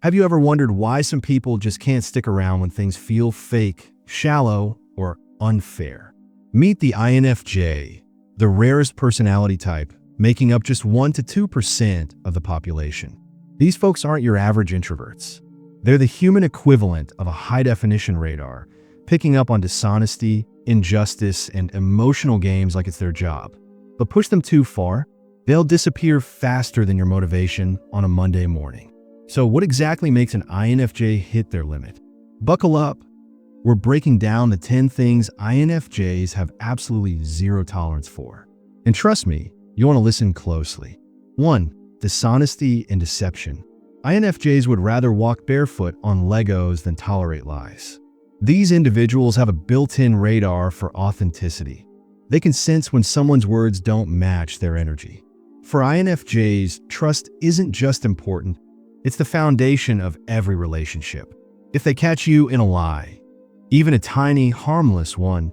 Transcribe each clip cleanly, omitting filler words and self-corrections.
Have you ever wondered why some people just can't stick around when things feel fake, shallow, or unfair? Meet the INFJ, the rarest personality type, making up just 1 to 2% of the population. These folks aren't your average introverts. They're the human equivalent of a high-definition radar, picking up on dishonesty, injustice, and emotional games like it's their job. But push them too far, they'll disappear faster than your motivation on a Monday morning. So what exactly makes an INFJ hit their limit? Buckle up. We're breaking down the 10 things INFJs have absolutely zero tolerance for. And trust me, you want to listen closely. 1. Dishonesty and deception. INFJs would rather walk barefoot on Legos than tolerate lies. These individuals have a built-in radar for authenticity. They can sense when someone's words don't match their energy. For INFJs, trust isn't just important, it's the foundation of every relationship. If they catch you in a lie, even a tiny, harmless one,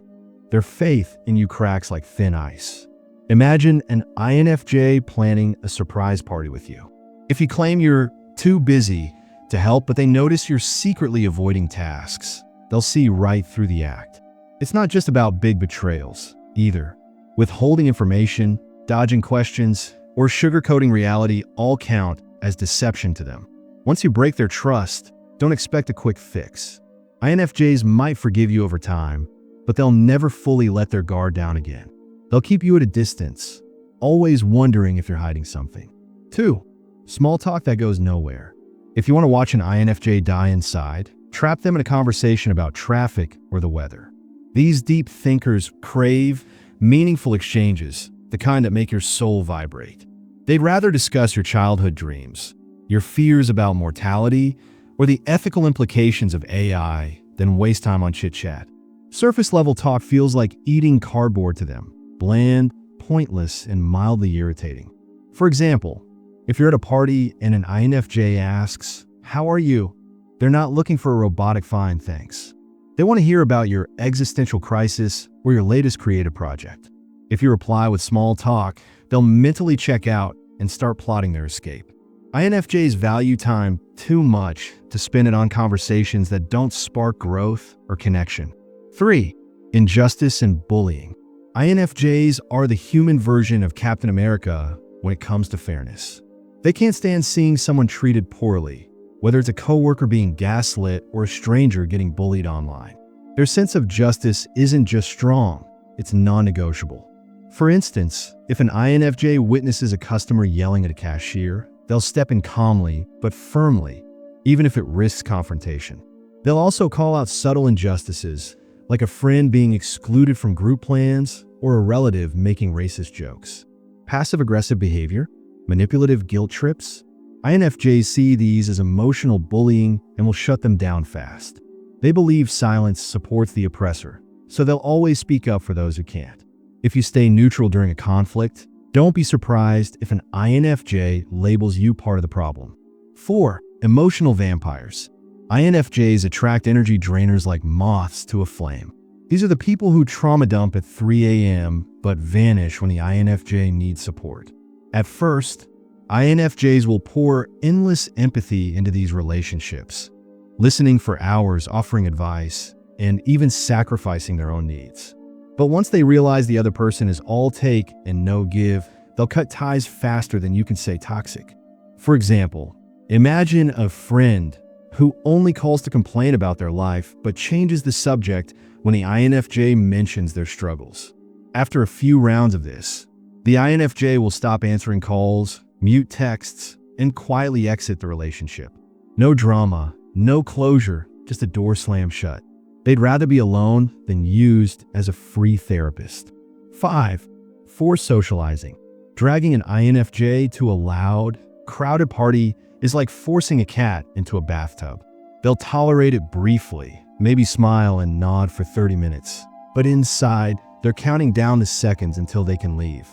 their faith in you cracks like thin ice. Imagine an INFJ planning a surprise party with you. If you claim you're too busy to help, but they notice you're secretly avoiding tasks, they'll see right through the act. It's not just about big betrayals, either. Withholding information, dodging questions, or sugarcoating reality all count as deception to them. Once you break their trust, don't expect a quick fix. INFJs might forgive you over time, but they'll never fully let their guard down again. They'll keep you at a distance, always wondering if you're hiding something. 2. Small talk that goes nowhere. If you want to watch an INFJ die inside, trap them in a conversation about traffic or the weather. These deep thinkers crave meaningful exchanges, the kind that make your soul vibrate. They'd rather discuss your childhood dreams, your fears about mortality, or the ethical implications of AI than waste time on chit-chat. Surface-level talk feels like eating cardboard to them, bland, pointless, and mildly irritating. For example, if you're at a party and an INFJ asks, "How are you?" they're not looking for a robotic "fine, thanks." They want to hear about your existential crisis or your latest creative project. If you reply with small talk, they'll mentally check out and start plotting their escape. INFJs value time too much to spend it on conversations that don't spark growth or connection. 3. Injustice and bullying. INFJs are the human version of Captain America when it comes to fairness. They can't stand seeing someone treated poorly, whether it's a coworker being gaslit or a stranger getting bullied online. Their sense of justice isn't just strong, it's non-negotiable. For instance, if an INFJ witnesses a customer yelling at a cashier, they'll step in calmly but firmly, even if it risks confrontation. They'll also call out subtle injustices, like a friend being excluded from group plans or a relative making racist jokes. Passive-aggressive behavior, manipulative guilt trips. INFJs see these as emotional bullying and will shut them down fast. They believe silence supports the oppressor, so they'll always speak up for those who can't. If you stay neutral during a conflict, don't be surprised if an INFJ labels you part of the problem. 4. Emotional vampires. INFJs attract energy drainers like moths to a flame. These are the people who trauma dump at 3 a.m. but vanish when the INFJ needs support. At first, INFJs will pour endless empathy into these relationships, listening for hours, offering advice, and even sacrificing their own needs. But once they realize the other person is all take and no give, they'll cut ties faster than you can say toxic. For example, imagine a friend who only calls to complain about their life but changes the subject when the INFJ mentions their struggles. After a few rounds of this, the INFJ will stop answering calls, mute texts, and quietly exit the relationship. No drama, no closure, just a door slammed shut. They'd rather be alone than used as a free therapist. 5. Forced socializing. Dragging an INFJ to a loud, crowded party is like forcing a cat into a bathtub. They'll tolerate it briefly, maybe smile and nod for 30 minutes. But inside, they're counting down the seconds until they can leave.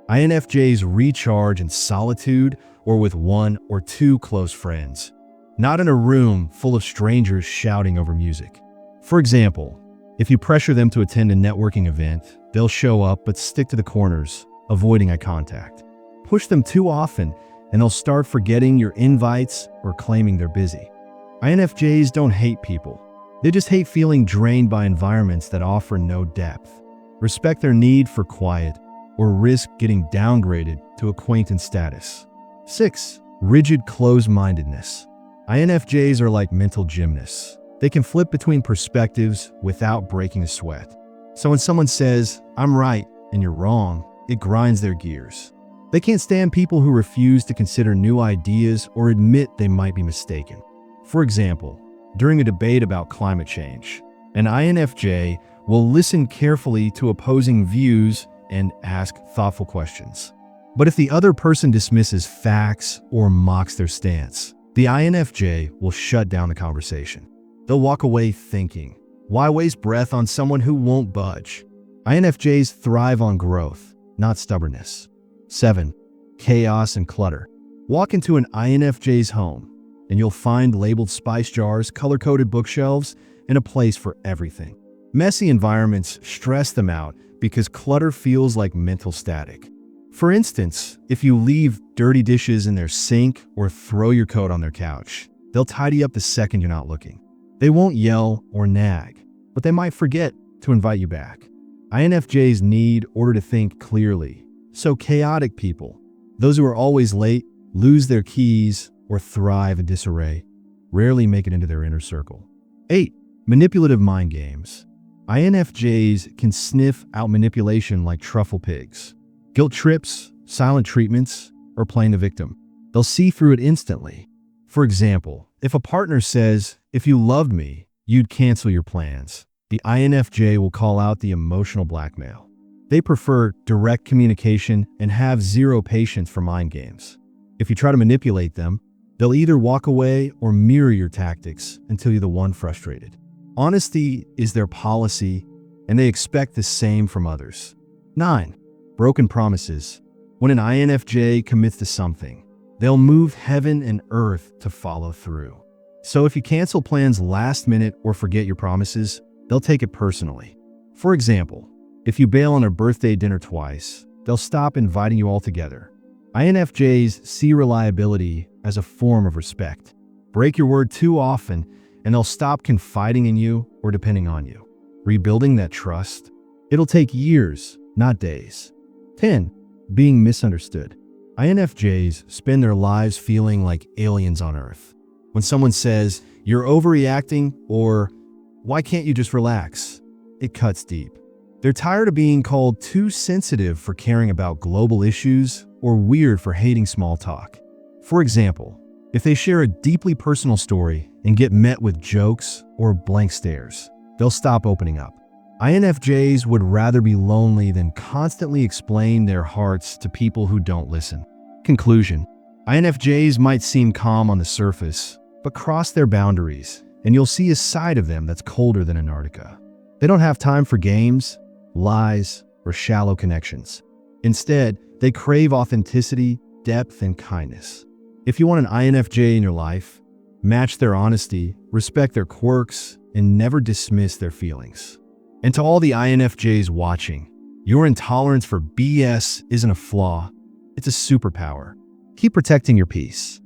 INFJs recharge in solitude or with 1 or 2 close friends, not in a room full of strangers shouting over music. For example, if you pressure them to attend a networking event, they'll show up but stick to the corners, avoiding eye contact. Push them too often, and they'll start forgetting your invites or claiming they're busy. INFJs don't hate people. They just hate feeling drained by environments that offer no depth. Respect their need for quiet or risk getting downgraded to acquaintance status. 6. Rigid close-mindedness. INFJs are like mental gymnasts. They can flip between perspectives without breaking a sweat. So when someone says, "I'm right," and you're wrong, it grinds their gears. They can't stand people who refuse to consider new ideas or admit they might be mistaken. For example, during a debate about climate change, an INFJ will listen carefully to opposing views and ask thoughtful questions. But if the other person dismisses facts or mocks their stance, the INFJ will shut down the conversation. They'll walk away thinking, why waste breath on someone who won't budge? INFJs thrive on growth, not stubbornness. 7. Chaos and clutter. Walk into an INFJ's home, and you'll find labeled spice jars, color-coded bookshelves, and a place for everything. Messy environments stress them out because clutter feels like mental static. For instance, if you leave dirty dishes in their sink or throw your coat on their couch, they'll tidy up the second you're not looking. They won't yell or nag, but they might forget to invite you back. INFJs need order to think clearly, so chaotic people, those who are always late, lose their keys, or thrive in disarray, rarely make it into their inner circle. 8. Manipulative mind games. INFJs can sniff out manipulation like truffle pigs. Guilt trips, silent treatments, or playing the victim. They'll see through it instantly. For example, if a partner says, "If you loved me, you'd cancel your plans," the INFJ will call out the emotional blackmail. They prefer direct communication and have zero patience for mind games. If you try to manipulate them, they'll either walk away or mirror your tactics until you're the one frustrated. Honesty is their policy, and they expect the same from others. 9. Broken promises. When an INFJ commits to something, they'll move heaven and earth to follow through. So if you cancel plans last minute or forget your promises, they'll take it personally. For example, if you bail on a birthday dinner twice, they'll stop inviting you altogether. INFJs see reliability as a form of respect. Break your word too often, and they'll stop confiding in you or depending on you. Rebuilding that trust, it'll take years, not days. 10. Being misunderstood. INFJs spend their lives feeling like aliens on Earth. When someone says, "You're overreacting," or "Why can't you just relax?" it cuts deep. They're tired of being called too sensitive for caring about global issues or weird for hating small talk. For example, if they share a deeply personal story and get met with jokes or blank stares, they'll stop opening up. INFJs would rather be lonely than constantly explain their hearts to people who don't listen. Conclusion: INFJs might seem calm on the surface, but cross their boundaries, and you'll see a side of them that's colder than Antarctica. They don't have time for games, lies, or shallow connections. Instead, they crave authenticity, depth, and kindness. If you want an INFJ in your life, match their honesty, respect their quirks, and never dismiss their feelings. And to all the INFJs watching, your intolerance for BS isn't a flaw, it's a superpower. Keep protecting your peace.